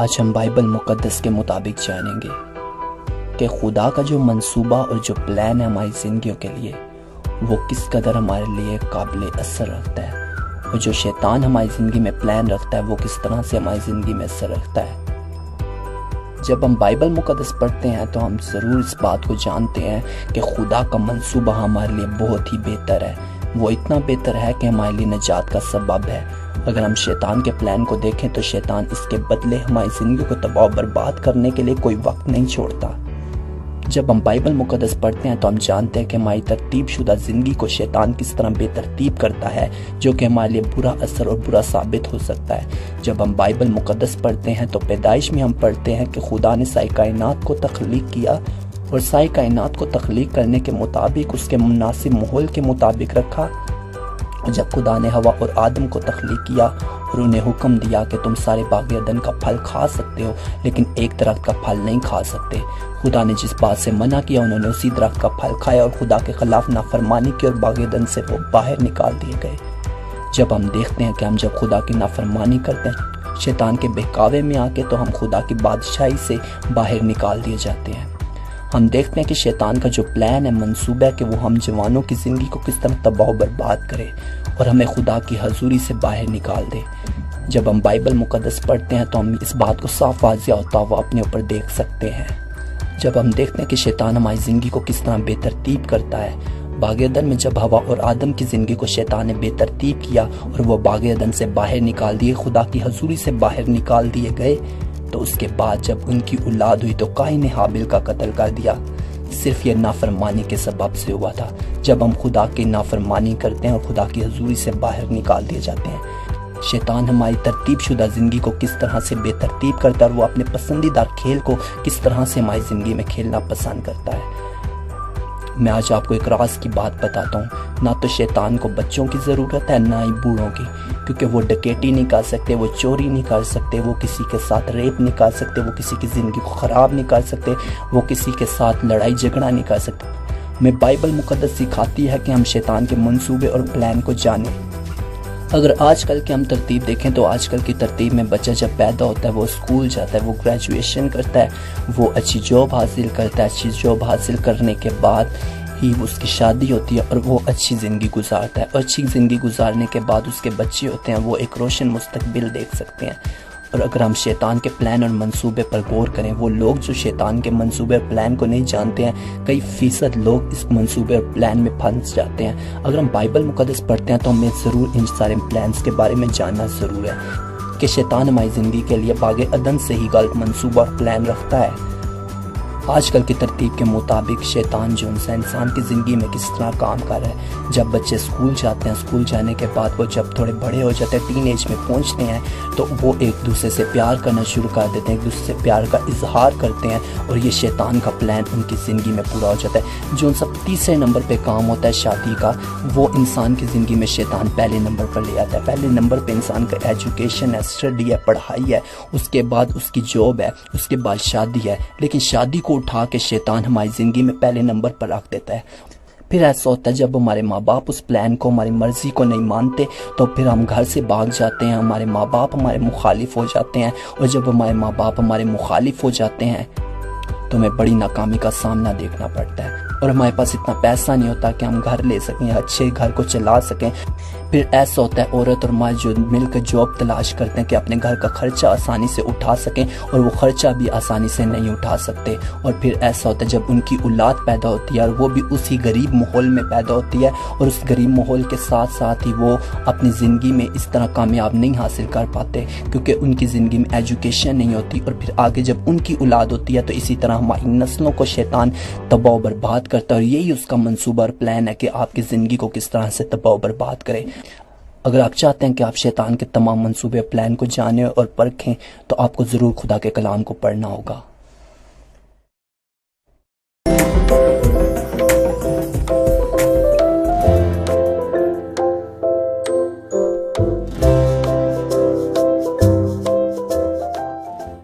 آج ہم بائبل مقدس کے مطابق جانیں گے کہ خدا کا جو منصوبہ اور جو پلان ہے ہماری زندگیوں کے لیے وہ کس قدر ہمارے لیے قابل اثر رکھتا ہے، اور جو شیطان ہماری زندگی میں پلان رکھتا ہے وہ کس طرح سے ہماری زندگی میں اثر رکھتا ہے۔ جب ہم بائبل مقدس پڑھتے ہیں تو ہم ضرور اس بات کو جانتے ہیں کہ خدا کا منصوبہ ہمارے لیے بہت ہی بہتر ہے۔ وہ اتنا بہتر ہے کہ ہمارے لیے نجات کا سبب ہے۔ اگر ہم شیطان کے پلان کو دیکھیں تو شیطان اس کے بدلے ہماری زندگی کو تباہ و برباد کرنے کے لیے کوئی وقت نہیں چھوڑتا۔ جب ہم بائبل مقدس پڑھتے ہیں تو ہم جانتے ہیں کہ ہماری ترتیب شدہ زندگی کو شیطان کس طرح بے ترتیب کرتا ہے، جو کہ ہمارے لیے برا اثر اور برا ثابت ہو سکتا ہے۔ جب ہم بائبل مقدس پڑھتے ہیں تو پیدائش میں ہم پڑھتے ہیں کہ خدا نے ساری کائنات کو تخلیق کیا اور ساری کائنات کو تخلیق کرنے کے مطابق اس کے مناسب ماحول کے مطابق رکھا۔ جب خدا نے ہوا اور آدم کو تخلیق کیا اور انہیں حکم دیا کہ تم سارے باغ عدن کا پھل کھا سکتے ہو لیکن ایک درخت کا پھل نہیں کھا سکتے، خدا نے جس بات سے منع کیا انہوں نے اسی درخت کا پھل کھایا اور خدا کے خلاف نافرمانی کی اور باغ عدن سے وہ باہر نکال دیے گئے۔ جب ہم دیکھتے ہیں کہ ہم جب خدا کی نافرمانی کرتے ہیں شیطان کے بہکاوے میں آ کے تو ہم خدا کی بادشاہی سے باہر نکال دیے جاتے ہیں۔ ہم دیکھتے ہیں کہ شیطان کا جو پلان ہے، منصوبہ ہے کہ وہ ہم جوانوں کی زندگی کو کس طرح تباہ و برباد کرے اور ہمیں خدا کی حضوری سے باہر نکال دے۔ جب ہم بائبل مقدس پڑھتے ہیں تو ہم اس بات کو صاف واضح ہوتا ہوا اپنے اوپر دیکھ سکتے ہیں۔ جب ہم دیکھتے ہیں کہ شیطان ہماری زندگی کو کس طرح بے ترتیب کرتا ہے، باغ عدن میں جب ہوا اور آدم کی زندگی کو شیطان نے بے ترتیب کیا اور وہ باغ عدن سے باہر نکال دیے، خدا کی حضوری سے باہر نکال دیے گئے، تو اس کے بعد جب ان کی اولاد ہوئی تو قائن نے حابیل کا قتل کر دیا۔ صرف یہ نافرمانی کے سبب سے ہوا تھا۔ جب ہم خدا کی نافرمانی کرتے ہیں اور خدا کی حضوری سے باہر نکال دیے جاتے ہیں، شیطان ہماری ترتیب شدہ زندگی کو کس طرح سے بے ترتیب کرتا ہے اور وہ اپنے پسندیدہ کھیل کو کس طرح سے ہماری زندگی میں کھیلنا پسند کرتا ہے۔ میں آج آپ کو ایک راز کی بات بتاتا ہوں۔ نہ تو شیطان کو بچوں کی ضرورت ہے نہ ہی بوڑھوں کی، کیونکہ وہ ڈکیٹی نہیں کر سکتے، وہ چوری نہیں کر سکتے، وہ کسی کے ساتھ ریپ نہیں کر سکتے، وہ کسی کی زندگی کو خراب نہیں کر سکتے، وہ کسی کے ساتھ لڑائی جھگڑا نہیں کر سکتے۔ ہمیں بائبل مقدس سکھاتی ہے کہ ہم شیطان کے منصوبے اور پلان کو جانیں۔ اگر آج کل کی ہم ترتیب دیکھیں تو آج کل کی ترتیب میں بچہ جب پیدا ہوتا ہے وہ اسکول جاتا ہے، وہ گریجویشن کرتا ہے، وہ اچھی جاب حاصل کرتا ہے، اچھی جاب حاصل کرنے کے بعد ہی اس کی شادی ہوتی ہے اور وہ اچھی زندگی گزارتا ہے، اور اچھی زندگی گزارنے کے بعد اس کے بچے ہوتے ہیں، وہ ایک روشن مستقبل دیکھ سکتے ہیں۔ اور اگر ہم شیطان کے پلان اور منصوبے پر غور کریں، وہ لوگ جو شیطان کے منصوبے اور پلان کو نہیں جانتے ہیں، کئی فیصد لوگ اس منصوبے اور پلان میں پھنس جاتے ہیں۔ اگر ہم بائبل مقدس پڑھتے ہیں تو ہمیں ضرور ان سارے پلانز کے بارے میں جاننا ضرور ہے کہ شیطان ہماری زندگی کے لیے باغ عدن سے ہی غلط منصوبہ اور پلان رکھتا ہے۔ آج کل کی ترتیب کے مطابق شیطان جو انسان کی زندگی میں کس طرح کام کر رہا ہے، جب بچے اسکول جاتے ہیں، اسکول جانے کے بعد وہ جب تھوڑے بڑے ہو جاتے ہیں، ٹین ایج میں پہنچتے ہیں، تو وہ ایک دوسرے سے پیار کرنا شروع کر دیتے ہیں، ایک دوسرے سے پیار کا اظہار کرتے ہیں، اور یہ شیطان کا پلان ان کی زندگی میں پورا ہو جاتا ہے۔ جو سب تیسرے نمبر پہ کام ہوتا ہے شادی کا، وہ انسان کی زندگی میں شیطان پہلے نمبر پر لے آتا ہے۔ پہلے نمبر پہ انسان کا ایجوکیشن ہے، اسٹڈی ہے، پڑھائی ہے، اس کے بعد اس کی جاب ہے، اس کے بعد شادی ہے، لیکن شادی کو اٹھا کے شیطان ہماری زندگی میں پہلے نمبر پر رکھ دیتا ہے۔ پھر ایسا ہوتا ہے جب ہمارے ماں باپ اس پلان کو، ہماری مرضی کو نہیں مانتے تو پھر ہم گھر سے بھاگ جاتے ہیں، ہمارے ماں باپ ہمارے مخالف ہو جاتے ہیں، اور جب ہمارے ماں باپ ہمارے مخالف ہو جاتے ہیں تو ہمیں بڑی ناکامی کا سامنا دیکھنا پڑتا ہے، اور ہمارے پاس اتنا پیسہ نہیں ہوتا کہ ہم گھر لے سکیں، اچھے گھر کو چلا سکیں۔ پھر ایسا ہوتا ہے عورت اور مرد جو مل کر جاب تلاش کرتے ہیں کہ اپنے گھر کا خرچہ آسانی سے اٹھا سکیں، اور وہ خرچہ بھی آسانی سے نہیں اٹھا سکتے۔ اور پھر ایسا ہوتا ہے جب ان کی اولاد پیدا ہوتی ہے اور وہ بھی اسی غریب ماحول میں پیدا ہوتی ہے، اور اس غریب ماحول کے ساتھ ساتھ ہی وہ اپنی زندگی میں اس طرح کامیاب نہیں حاصل کر پاتے کیونکہ ان کی زندگی میں ایجوکیشن نہیں ہوتی، اور پھر آگے جب ان کی اولاد ہوتی ہے تو اسی طرح ہماری نسلوں کو شیطان تباہ و برباد کرتا ہے، اور یہی اس کا منصوبہ اور پلان ہے کہ آپ کی زندگی کو کس طرح سے تباہ و برباد کرے۔ اگر آپ چاہتے ہیں کہ آپ شیطان کے تمام منصوبے اور پلان کو جانیں اور پرکھیں تو آپ کو ضرور خدا کے کلام کو پڑھنا ہوگا۔